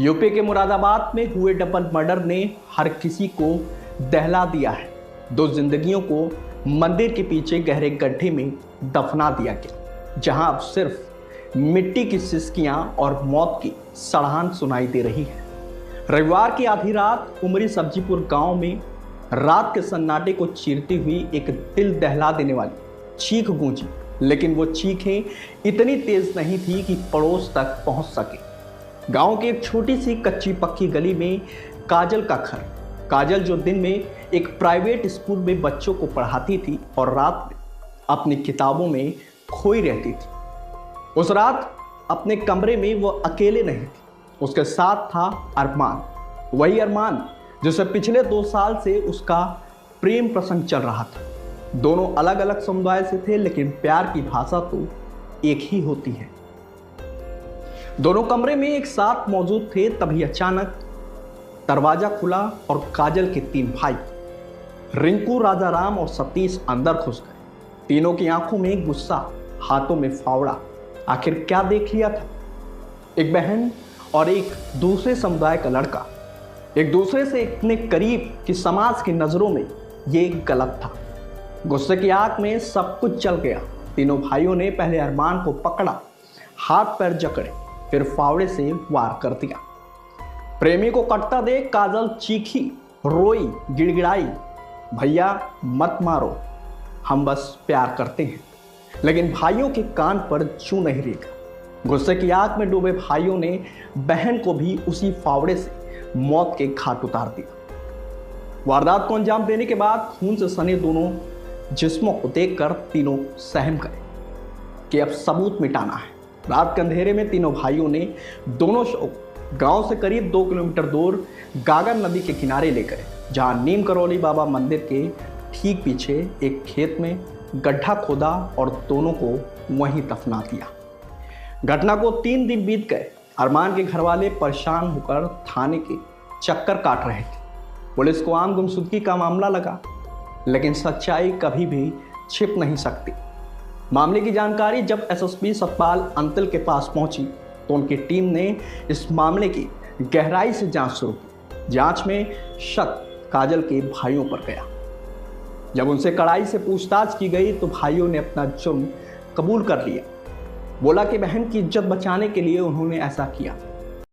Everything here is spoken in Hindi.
यूपी के मुरादाबाद में हुए डबल मर्डर ने हर किसी को दहला दिया है। दो जिंदगियों को मंदिर के पीछे गहरे गड्ढे में दफना दिया गया, जहां अब सिर्फ मिट्टी की सिसकियां और मौत की सड़ाहट सुनाई दे रही है। रविवार की आधी रात उमरी सब्जीपुर गांव में रात के सन्नाटे को चीरती हुई एक दिल दहला देने वाली चीख गूंजी, लेकिन वो चीखें इतनी तेज नहीं थी कि पड़ोस तक पहुंच सके। गांव की एक छोटी सी कच्ची पक्की गली में काजल का घर। काजल जो दिन में एक प्राइवेट स्कूल में बच्चों को पढ़ाती थी और रात में अपनी किताबों में खोई रहती थी। उस रात अपने कमरे में वो अकेले नहीं थी, उसके साथ था अरमान। वही अरमान जिसे पिछले 2 साल से उसका प्रेम प्रसंग चल रहा था। दोनों अलग अलग समुदाय से थे, लेकिन प्यार की भाषा तो एक ही होती है। दोनों कमरे में एक साथ मौजूद थे, तभी अचानक दरवाजा खुला और काजल के 3 भाई रिंकू, राजाराम और सतीश अंदर घुस गए। तीनों की आंखों में गुस्सा, हाथों में फावड़ा। आखिर क्या देख लिया था? एक बहन और एक दूसरे समुदाय का लड़का एक दूसरे से इतने करीब कि समाज की नजरों में ये गलत था। गुस्से की आग में सब कुछ चल गया। तीनों भाइयों ने पहले अरमान को पकड़ा, हाथ पैर जकड़े, फिर फावड़े से वार कर दिया। प्रेमी को कटता देख काजल चीखी, रोई, गिड़गिड़ाई, भैया मत मारो, हम बस प्यार करते हैं। लेकिन भाइयों के कान पर जूं नहीं रेगा। गुस्से की आग में डूबे भाइयों ने बहन को भी उसी फावड़े से मौत के घाट उतार दिया। वारदात को अंजाम देने के बाद खून से सने दोनों जिस्मों को देखकर तीनों सहम गए कि अब सबूत मिटाना है। रात के अंधेरे में तीनों भाइयों ने दोनों शव गांव से करीब 2 किलोमीटर दूर गागर नदी के किनारे ले गए, जहां नीम करौली बाबा मंदिर के ठीक पीछे एक खेत में गड्ढा खोदा और दोनों को वहीं दफना दिया। घटना को 3 दिन बीत गए। अरमान के घर वाले परेशान होकर थाने के चक्कर काट रहे थे। पुलिस को आम गुमशुदगी का मामला लगा, लेकिन सच्चाई कभी भी छिप नहीं सकती। मामले की जानकारी जब एसएसपी सतपाल अंतिल के पास पहुंची तो उनकी टीम ने इस मामले की गहराई से जांच शुरू की। जांच में शक काजल के भाइयों पर गया। जब उनसे कड़ाई से पूछताछ की गई तो भाइयों ने अपना जुर्म कबूल कर लिया। बोला कि बहन की इज्जत बचाने के लिए उन्होंने ऐसा किया।